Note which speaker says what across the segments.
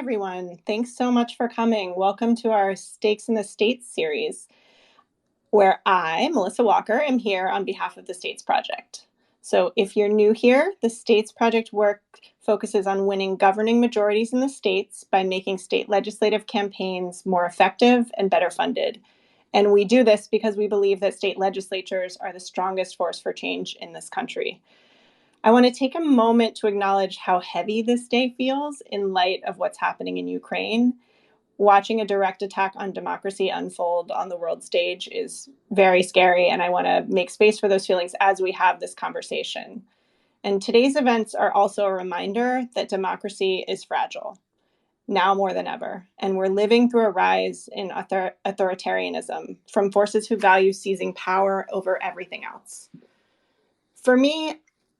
Speaker 1: everyone. Thanks so much for coming. Welcome to our Stakes in the States series, where I, Melissa Walker, am here on behalf of the States Project. So if you're new here, the States Project work focuses on winning governing majorities in the states by making state legislative campaigns more effective and better funded. And we do this because we believe that state legislatures are the strongest force for change in this country. I want to take a moment to acknowledge how heavy this day feels in light of what's happening in Ukraine. Watching a direct attack on democracy unfold on the world stage is very scary, and I want to make space for those feelings as we have this conversation. And today's events are also a reminder that democracy is fragile, now more than ever, and we're living through a rise in authoritarianism from forces who value seizing power over everything else. For me,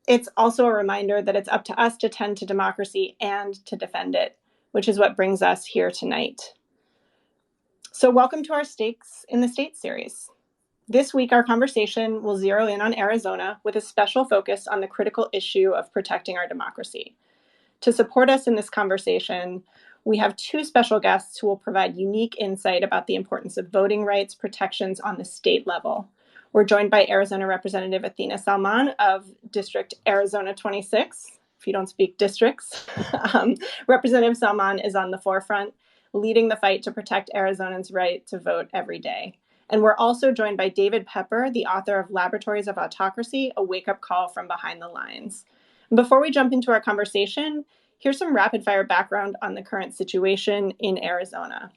Speaker 1: it's also a reminder that it's up to us to tend to democracy and to defend it, which is what brings us here tonight. So welcome to our Stakes in the States series. This week, our conversation will zero in on Arizona with a special focus on the critical issue of protecting our democracy. To support us in this conversation, we have two special guests who will provide unique insight about the importance of voting rights protections on the state level. We're joined by Arizona Representative Athena Salman of District Arizona 26. If you don't speak districts, Representative Salman is on the forefront, leading the fight to protect Arizonans' right to vote every day. And we're also joined by David Pepper, the author of Laboratories of Autocracy, a wake-up call from behind the lines. Before we jump into our conversation, here's some rapid-fire background on the current situation in Arizona.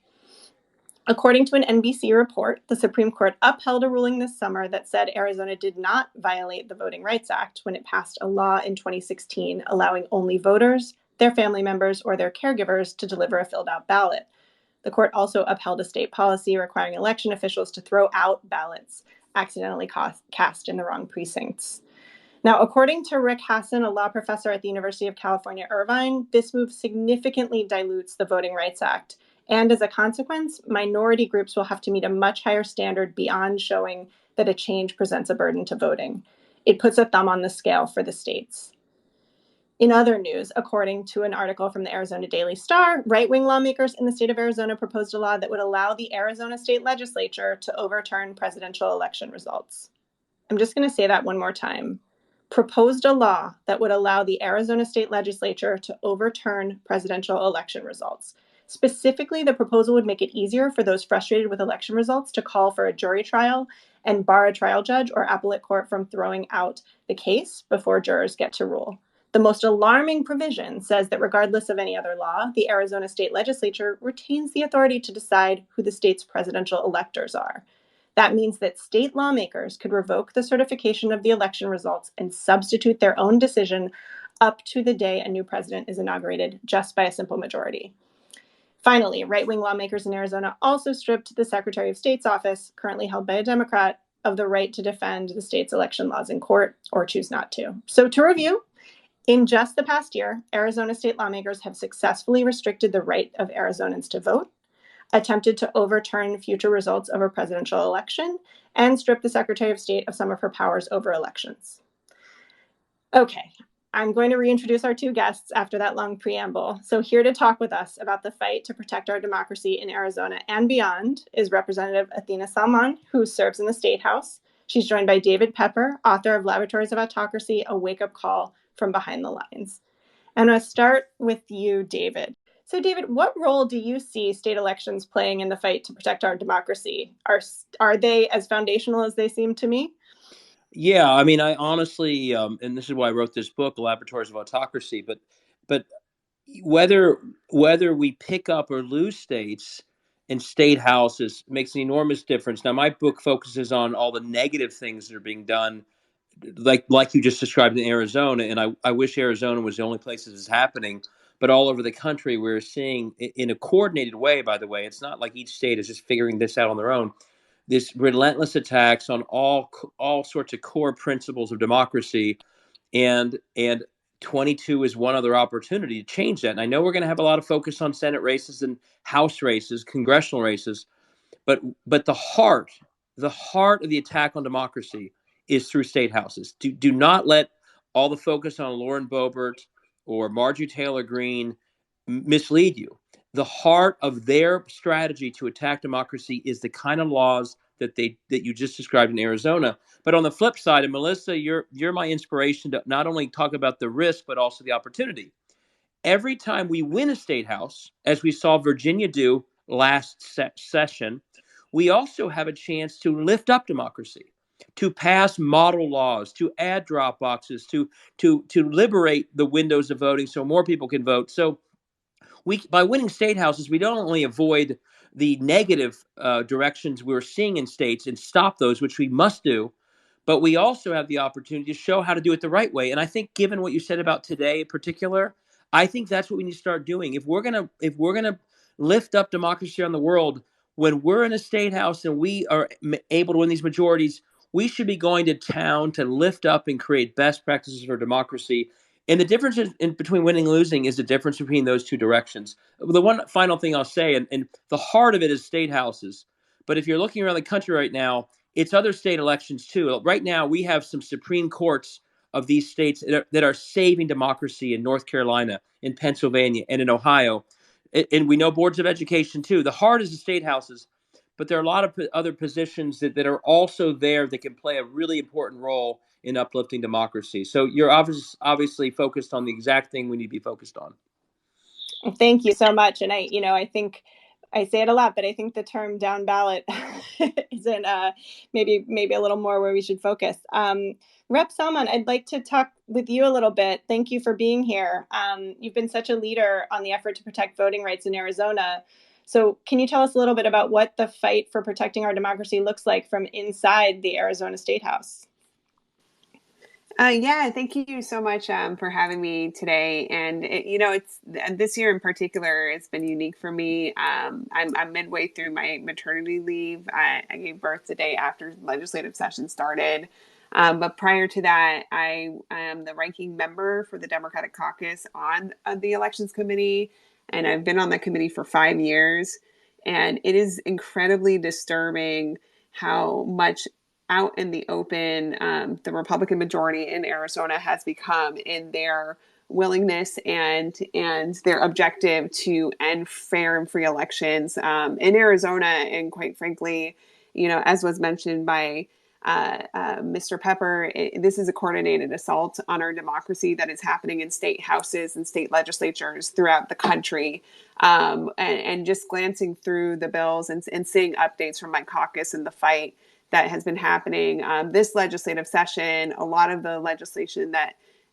Speaker 1: According to an NBC report, the Supreme Court upheld a ruling this summer that said Arizona did not violate the Voting Rights Act when it passed a law in 2016 allowing only voters, their family members, or their caregivers to deliver a filled-out ballot. The court also upheld a state policy requiring election officials to throw out ballots accidentally cast in the wrong precincts. Now, according to Rick Hassan, a law professor at the University of California, Irvine, this move significantly dilutes the Voting Rights Act. And as a consequence, minority groups will have to meet a much higher standard beyond showing that a change presents a burden to voting. It puts a thumb on the scale for the states. In other news, according to an article from the Arizona Daily Star, right-wing lawmakers in the state of Arizona proposed a law that would allow the Arizona state legislature to overturn presidential election results. I'm just going to say that one more time. Proposed a law that would allow the Arizona state legislature to overturn presidential election results. Specifically, the proposal would make it easier for those frustrated with election results to call for a jury trial and bar a trial judge or appellate court from throwing out the case before jurors get to rule. The most alarming provision says that regardless of any other law, the Arizona state legislature retains the authority to decide who the state's presidential electors are. That means that state lawmakers could revoke the certification of the election results and substitute their own decision up to the day a new president is inaugurated just by a simple majority. Finally, right-wing lawmakers in Arizona also stripped the Secretary of State's office, currently held by a Democrat, of the right to defend the state's election laws in court or choose not to. So to review, in just the past year, Arizona state lawmakers have successfully restricted the right of Arizonans to vote, attempted to overturn future results of a presidential election, and strip the Secretary of State of some of her powers over elections. Okay, I'm going to reintroduce our two guests after that long preamble. So here to talk with us about the fight to protect our democracy in Arizona and beyond is Representative Athena Salman, who serves in the State House. She's joined by David Pepper, author of Laboratories of Autocracy, a wake-up call from behind the lines. And I'll start with you, David. So, David, what role do you see state elections playing in the fight to protect our democracy? Are they as foundational as they seem to me?
Speaker 2: Yeah, I mean, I honestly, and this is why I wrote this book, Laboratories of Autocracy. But whether we pick up or lose states in state houses makes an enormous difference. Now, my book focuses on all the negative things that are being done, like you just described in Arizona, and I wish Arizona was the only place this is happening. But all over the country, we're seeing in a coordinated way. By the way, it's not like each state is just figuring this out on their own. This relentless attacks on all sorts of core principles of democracy, and 22 is one other opportunity to change that. And I know we're going to have a lot of focus on Senate races and House races, congressional races, but the heart of the attack on democracy is through state houses. Do not let all the focus on Lauren Boebert or Marjorie Taylor Greene mislead you. the heart of their strategy to attack democracy is the kind of laws that you just described in Arizona. But on the flip side, and Melissa, you're my inspiration to not only talk about the risk but also the opportunity. Every time we win a state house, as we saw Virginia do last session, we also have a chance to lift up democracy, to pass model laws, to add drop boxes, to liberate the windows of voting so more people can vote. So we, by winning state houses, we don't only avoid the negative directions we're seeing in states and stop those, which we must do, but we also have the opportunity to show how to do it the right way. And I think, given what you said about today in particular, I think that's what we need to start doing. If we're gonna lift up democracy around the world, when we're in a state house and we are able to win these majorities, we should be going to town to lift up and create best practices for democracy. And the difference between winning and losing is the difference between those two directions. The one final thing I'll say, and the heart of it is state houses. But if you're looking around the country right now, it's other state elections too. Right now, we have some Supreme Courts of these states that are saving democracy in North Carolina, in Pennsylvania, and in Ohio. And we know boards of education too. The heart is the state houses, but there are a lot of other positions that are also there that can play a really important role in uplifting democracy. So you're obviously focused on the exact thing we need to be focused on.
Speaker 1: Thank you so much. And I think I say it a lot, but I think the term down ballot isn't maybe a little more where we should focus. Rep Salman, I'd like to talk with you a little bit. Thank you for being here. You've been such a leader on the effort to protect voting rights in Arizona. So can you tell us a little bit about what the fight for protecting our democracy looks like from inside the Arizona State House?
Speaker 3: Yeah, thank you so much for having me today. And it's this year in particular, it's been unique for me. I'm midway through my maternity leave. I gave birth the day after legislative session started. But prior to that, I am the ranking member for the Democratic Caucus on the Elections Committee, and I've been on that committee for 5 years. And it is incredibly disturbing how much out in the open the Republican majority in Arizona has become in their willingness and their objective to end fair and free elections in Arizona. And quite frankly, as was mentioned by Mr. Pepper, this is a coordinated assault on our democracy that is happening in state houses and state legislatures throughout the country. And just glancing through the bills and seeing updates from my caucus in the fight that has been happening this legislative session, a lot of the legislation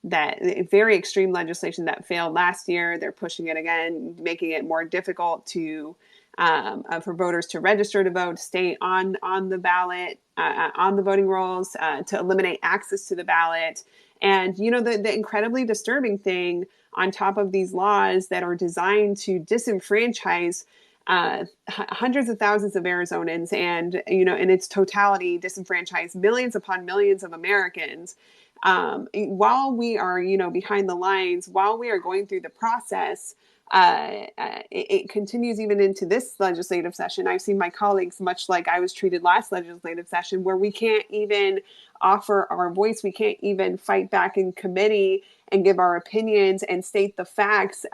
Speaker 3: that very extreme legislation that failed last year, they're pushing it again, making it more difficult to for voters to register to vote, stay on the ballot, on the voting rolls, to eliminate access to the ballot. And, the incredibly disturbing thing on top of these laws that are designed to disenfranchise hundreds of thousands of Arizonans and, in its totality, disenfranchise millions upon millions of Americans. While we are, behind the lines, while we are going through the process, it continues even into this legislative session. I've seen my colleagues, much like I was treated last legislative session, where we can't even offer our voice. We can't even fight back in committee and give our opinions and state the facts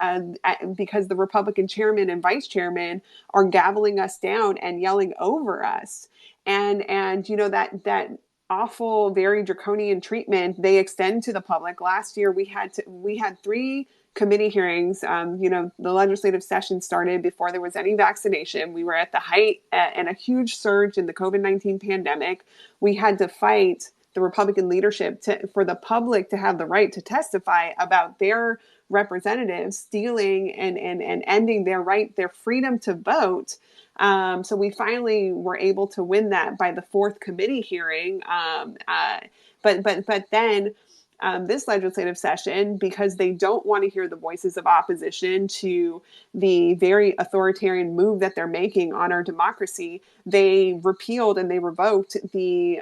Speaker 3: because the Republican chairman and vice chairman are gaveling us down and yelling over us. And that awful, very draconian treatment they extend to the public. Last year, we had 3 committee hearings. The legislative session started before there was any vaccination. We were at the height and a huge surge in the COVID-19 pandemic. We had to fight the Republican leadership for the public to have the right to testify about their representatives stealing and ending their freedom to vote. So we finally were able to win that by the 4th committee hearing. But then this legislative session, because they don't want to hear the voices of opposition to the very authoritarian move that they're making on our democracy, they repealed and they revoked the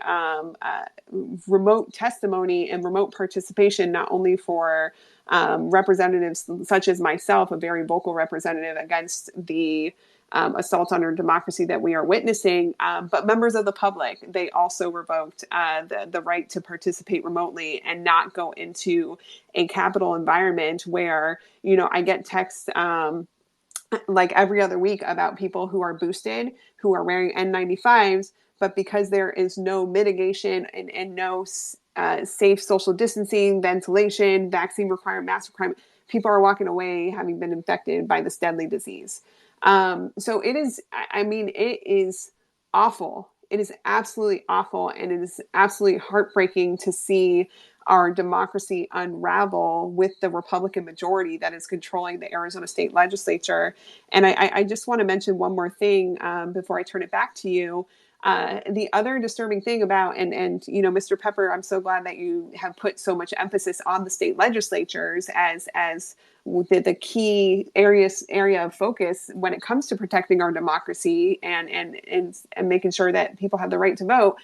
Speaker 3: remote testimony and remote participation, not only for representatives such as myself, a very vocal representative against the assault on our democracy that we are witnessing, but members of the public, they also revoked the right to participate remotely and not go into a Capitol environment where, I get texts like every other week about people who are boosted, who are wearing N95s, but because there is no mitigation and no safe social distancing, ventilation, vaccine requirement, mask requirement, people are walking away having been infected by this deadly disease. So it is, I mean, it is awful. It is absolutely awful. And it is absolutely heartbreaking to see our democracy unravel with the Republican majority that is controlling the Arizona state legislature. And I just want to mention one more thing before I turn it back to you. The other disturbing thing about, and you know, Mr. Pepper, I'm so glad that you have put so much emphasis on the state legislatures as the key area of focus when it comes to protecting our democracy and making sure that people have the right to vote.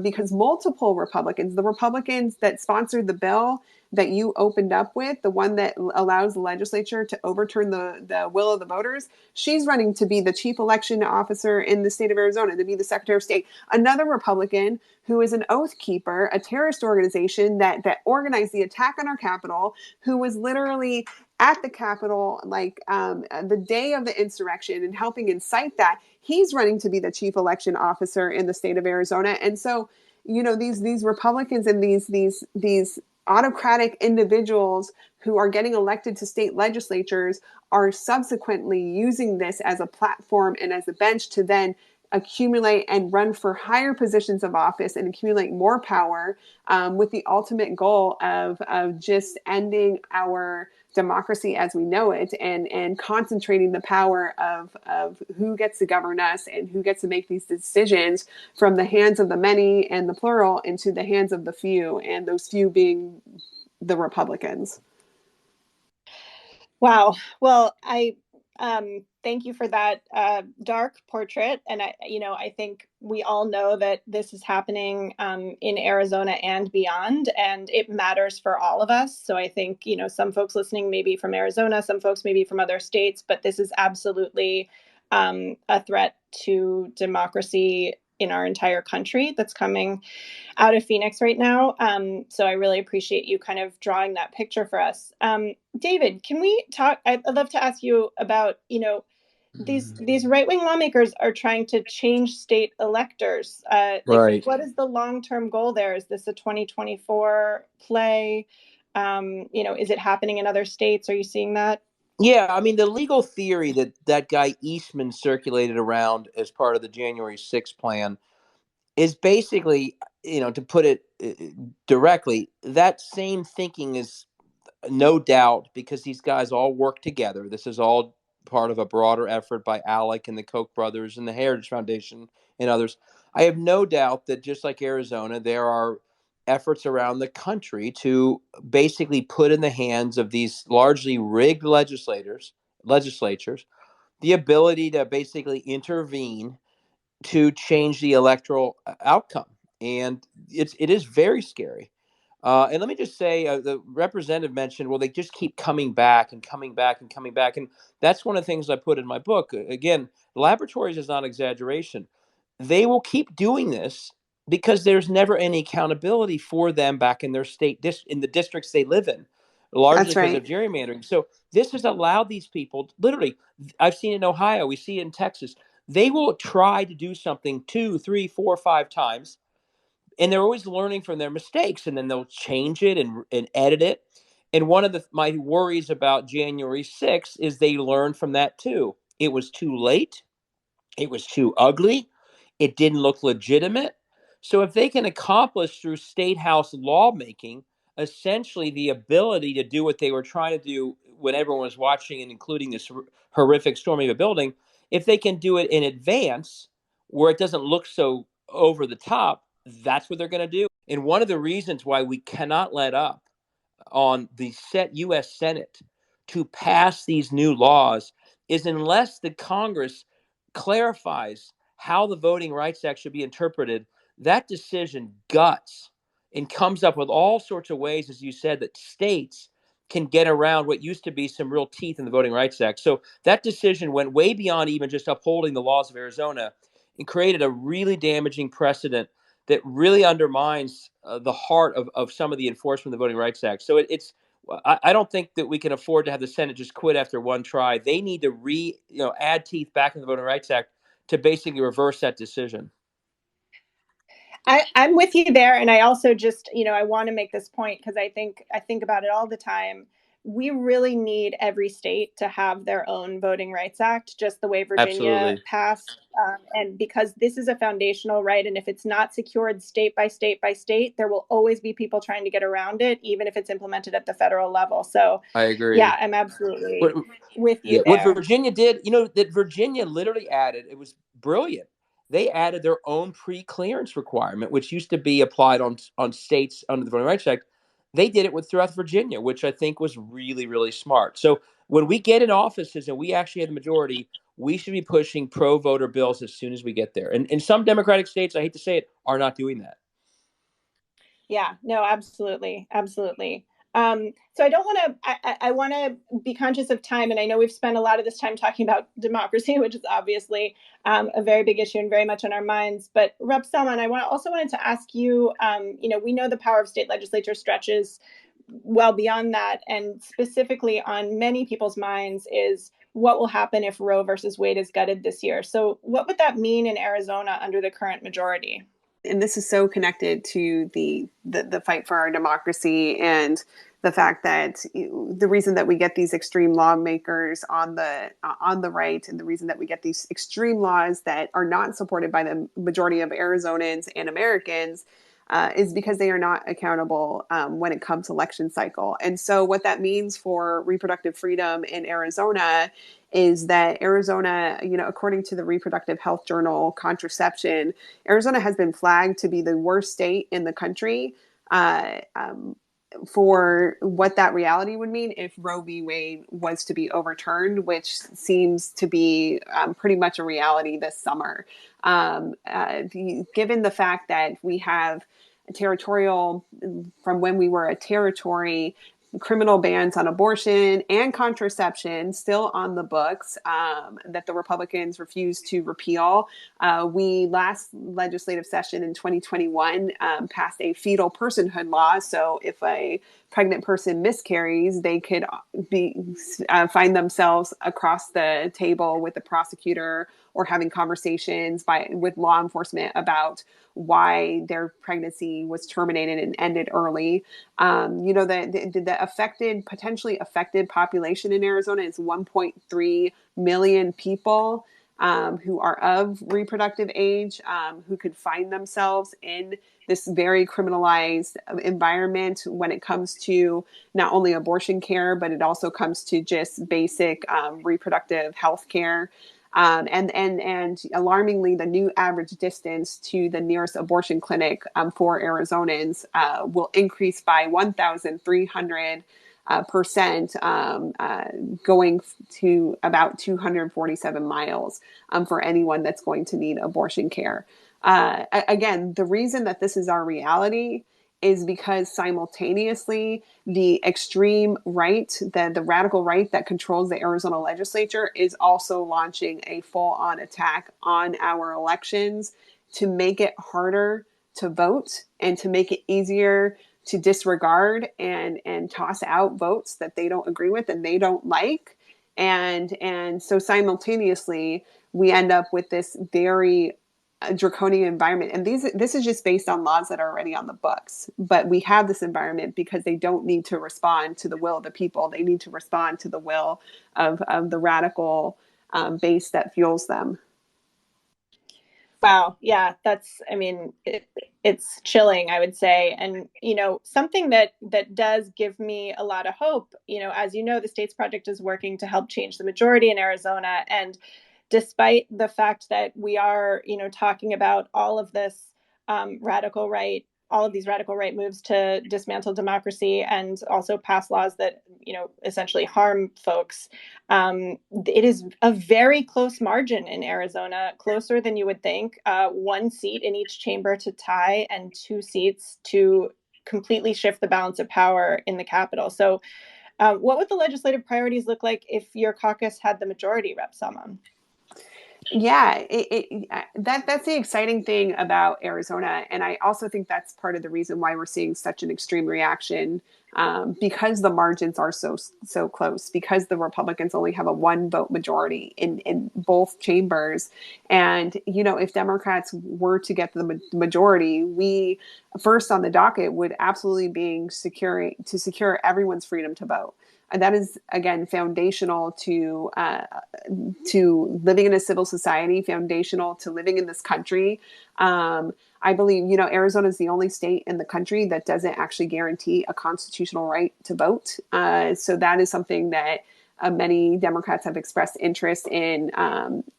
Speaker 3: Because multiple Republicans, the Republicans that sponsored the bill that you opened up with, the one that allows the legislature to overturn the will of the voters, she's running to be the chief election officer in the state of Arizona, to be the Secretary of State. Another Republican who is an Oath Keeper, a terrorist organization that organized the attack on our Capitol, who was literally at the Capitol like the day of the insurrection and helping incite that. He's running to be the chief election officer in the state of Arizona. And so, you know, these Republicans and these autocratic individuals who are getting elected to state legislatures are subsequently using this as a platform and as a bench to then accumulate and run for higher positions of office and accumulate more power, with the ultimate goal of just ending our democracy as we know it, and concentrating the power of who gets to govern us and who gets to make these decisions from the hands of the many and the plural into the hands of the few, and those few being the Republicans.
Speaker 1: Wow. Well, I thank you for that dark portrait, and I think we all know that this is happening in Arizona and beyond, and it matters for all of us. So I think some folks listening maybe from Arizona, some folks maybe from other states, but this is absolutely a threat to democracy in our entire country that's coming out of Phoenix right now. So I really appreciate you kind of drawing that picture for us. David, can we talk? I'd love to ask you about, these right-wing lawmakers are trying to change state electors.
Speaker 2: Right.
Speaker 1: What is the long-term goal there? Is this a 2024 play? Is it happening in other states? Are you seeing that?
Speaker 2: Yeah, I mean, the legal theory that guy Eastman circulated around as part of the January 6th plan is basically, to put it directly, that same thinking is no doubt because these guys all work together. This is all part of a broader effort by Alec and the Koch brothers and the Heritage Foundation and others. I have no doubt that just like Arizona, there are efforts around the country to basically put in the hands of these largely rigged legislatures the ability to basically intervene to change the electoral outcome. And it is very scary. And let me just say, the representative mentioned, well, they just keep coming back and coming back and coming back. And that's one of the things I put in my book. Again, laboratories is not exaggeration. They will keep doing this because there's never any accountability for them back in their state, in the districts they live in, largely
Speaker 3: That's
Speaker 2: because of
Speaker 3: right.
Speaker 2: gerrymandering. So this has allowed these people, literally, I've seen it in Ohio, we see it in Texas. They will try to do something 2, 3, 4, 5 times, and they're always learning from their mistakes, and then they'll change it and edit it. And one of my worries about January 6th is they learned from that too. It was too late. It was too ugly. It didn't look legitimate. So if they can accomplish through state house lawmaking essentially the ability to do what they were trying to do when everyone was watching, and including this horrific storming of a building, if they can do it in advance where it doesn't look so over the top, that's what they're going to do. And one of the reasons why we cannot let up on the U.S. Senate to pass these new laws is unless the Congress clarifies how the Voting Rights Act should be interpreted, that decision guts and comes up with all sorts of ways, as you said, that states can get around what used to be some real teeth in the Voting Rights Act. So that decision went way beyond even just upholding the laws of Arizona and created a really damaging precedent that really undermines the heart of some of the enforcement of the Voting Rights Act. So it's I don't think that we can afford to have the Senate just quit after one try. They need to add teeth back in the Voting Rights Act to basically reverse that decision.
Speaker 1: I'm with you there, and I also just, I want to make this point because I think about it all the time. We really need every state to have their own Voting Rights Act, just the way Virginia
Speaker 2: Absolutely.
Speaker 1: passed, and because this is a foundational right, and if it's not secured state by state by state, there will always be people trying to get around it, even if it's implemented at the federal level. So,
Speaker 2: I
Speaker 1: yeah,
Speaker 2: agree.
Speaker 1: I'm absolutely
Speaker 2: What,
Speaker 1: with
Speaker 2: yeah,
Speaker 1: you
Speaker 2: what
Speaker 1: there.
Speaker 2: Virginia did, that Virginia literally added, it was brilliant. They added their own pre-clearance requirement, which used to be applied on states under the Voting Rights Act. They did it with throughout Virginia, which I think was really, really smart. So when we get in offices and we actually have the majority, we should be pushing pro-voter bills as soon as we get there. And some Democratic states, I hate to say it, are not doing that.
Speaker 1: Yeah, no, absolutely, absolutely. So I don't want to. I want to be conscious of time, and I know we've spent a lot of this time talking about democracy, which is obviously a very big issue and very much on our minds. But Rep. Salman, I also wanted to ask you. We know the power of state legislature stretches well beyond that, and specifically on many people's minds is what will happen if Roe versus Wade is gutted this year. So, what would that mean in Arizona under the current majority?
Speaker 3: And this is so connected to the fight for our democracy and the fact that the reason that we get these extreme lawmakers on the right, and the reason that we get these extreme laws that are not supported by the majority of Arizonans and Americans is because they are not accountable when it comes to election cycle. And so what that means for reproductive freedom in Arizona is that Arizona, according to the Reproductive Health Journal Contraception, Arizona has been flagged to be the worst state in the country for what that reality would mean if Roe v. Wade was to be overturned, which seems to be pretty much a reality this summer. Given the fact that we have territorial, from when we were a territory, criminal bans on abortion and contraception still on the books that the Republicans refused to repeal. We last legislative session in 2021 passed a fetal personhood law. So if a pregnant person miscarries, they could find themselves across the table with the prosecutor or having conversations with law enforcement about why their pregnancy was terminated and ended early. The potentially affected population in Arizona is 1.3 million people who are of reproductive age, who could find themselves in this very criminalized environment when it comes to not only abortion care, but it also comes to just basic reproductive health care. And alarmingly, the new average distance to the nearest abortion clinic for Arizonans will increase by 1,300 percent, going to about 247 miles for anyone that's going to need abortion care. Again, the reason that this is our reality is because simultaneously the extreme right, the radical right that controls the Arizona legislature is also launching a full-on attack on our elections to make it harder to vote and to make it easier to disregard and toss out votes that they don't agree with and they don't like. And so simultaneously we end up with this very draconian environment. And this is just based on laws that are already on the books. But we have this environment because they don't need to respond to the will of the people. They need to respond to the will of the radical base that fuels them.
Speaker 1: Wow. Yeah, it's chilling, I would say. And, something that does give me a lot of hope, as the States Project is working to help change the majority in Arizona. And despite the fact that we are, talking about all of these radical right moves to dismantle democracy and also pass laws that, essentially harm folks. It is a very close margin in Arizona, closer than you would think. One seat in each chamber to tie, and two seats to completely shift the balance of power in the Capitol. So, what would the legislative priorities look like if your caucus had the majority, Rep. Salman?
Speaker 3: Yeah, that's the exciting thing about Arizona, and I also think that's part of the reason why we're seeing such an extreme reaction, because the margins are so close, because the Republicans only have a one vote majority in both chambers, and if Democrats were to get the majority, we first on the docket would absolutely be secure everyone's freedom to vote. And that is, again, foundational to living in a civil society, foundational to living in this country. I believe, Arizona is the only state in the country that doesn't actually guarantee a constitutional right to vote. So that is something that many Democrats have expressed interest in,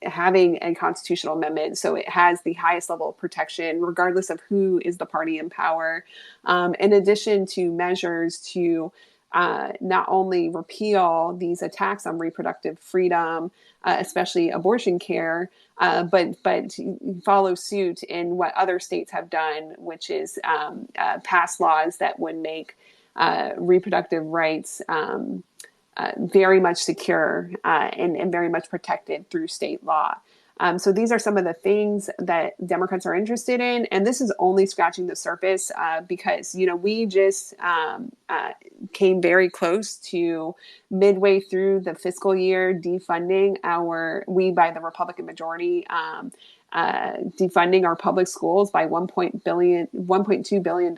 Speaker 3: having a constitutional amendment. So it has the highest level of protection, regardless of who is the party in power. In addition to measures to not only repeal these attacks on reproductive freedom, especially abortion care, but follow suit in what other states have done, which is pass laws that would make reproductive rights very much secure, and very much protected through state law. So these are some of the things that Democrats are interested in, and this is only scratching the surface, because we just came very close to midway through the fiscal year defunding by the Republican majority, defunding our public schools by $1.2 billion,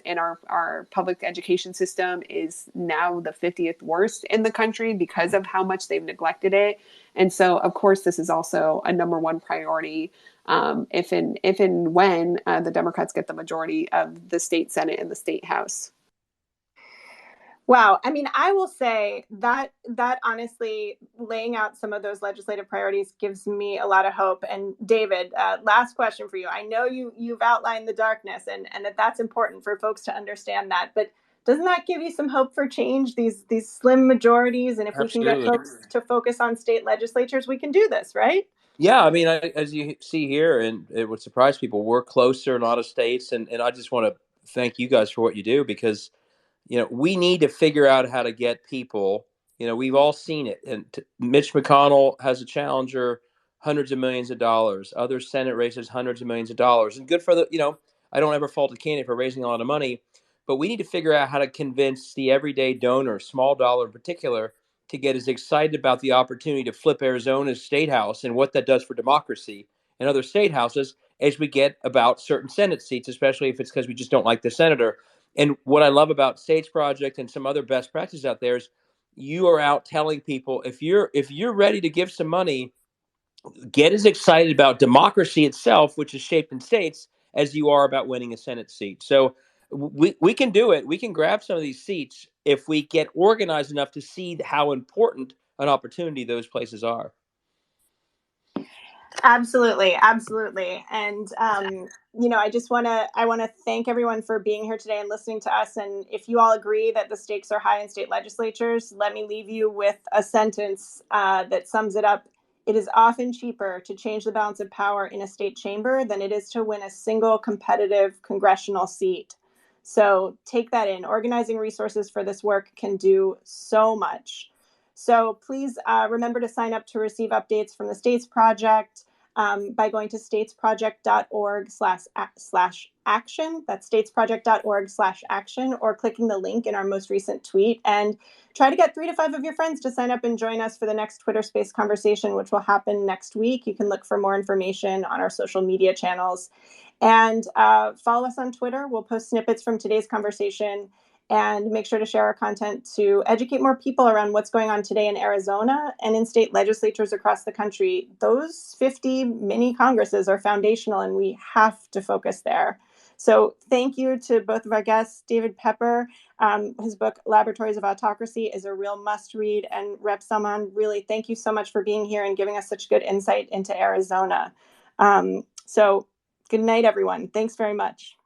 Speaker 3: and our public education system is now the 50th worst in the country because of how much they've neglected it. And so, of course, this is also a number one priority, if and when the Democrats get the majority of the state Senate and the state House.
Speaker 1: Wow. I mean, I will say that honestly, laying out some of those legislative priorities gives me a lot of hope. And David, last question for you. I know you've outlined the darkness, and that's important for folks to understand that. But doesn't that give you some hope for change? These slim majorities, and if we can get
Speaker 2: Absolutely.
Speaker 1: folks to focus on state legislatures, we can do this, right?
Speaker 2: Yeah, I mean, as you see here, and it would surprise people, we're closer in a lot of states, and I just want to thank you guys for what you do, because we need to figure out how to get people. We've all seen it, and Mitch McConnell has a challenger, hundreds of millions of dollars. Other Senate races, hundreds of millions of dollars, and good for the. I don't ever fault a candidate for raising a lot of money, but we need to figure out how to convince the everyday donor, small dollar in particular, to get as excited about the opportunity to flip Arizona's state house and what that does for democracy and other state houses as we get about certain Senate seats, especially if it's because we just don't like the senator. And what I love about States Project and some other best practices out there is you are out telling people, if you're ready to give some money, get as excited about democracy itself, which is shaped in states, as you are about winning a Senate seat. So we can do it. We can grab some of these seats if we get organized enough to see how important an opportunity those places are.
Speaker 1: Absolutely, absolutely. And I want to thank everyone for being here today and listening to us. And if you all agree that the stakes are high in state legislatures, let me leave you with a sentence that sums it up. It is often cheaper to change the balance of power in a state chamber than it is to win a single competitive congressional seat. So take that in. Organizing resources for this work can do so much. So please remember to sign up to receive updates from the States Project by going to statesproject.org/action. That's statesproject.org/action, or clicking the link in our most recent tweet. And try to get 3 to 5 of your friends to sign up and join us for the next Twitter Space conversation, which will happen next week. You can look for more information on our social media channels. And follow us on Twitter. We'll post snippets from today's conversation, and make sure to share our content to educate more people around what's going on today in Arizona and in state legislatures across the country. Those 50 mini Congresses are foundational, and we have to focus there. So thank you to both of our guests. David Pepper, his book, Laboratories of Autocracy, is a real must read. And Rep. Salman, really, thank you so much for being here and giving us such good insight into Arizona. So good night, everyone. Thanks very much.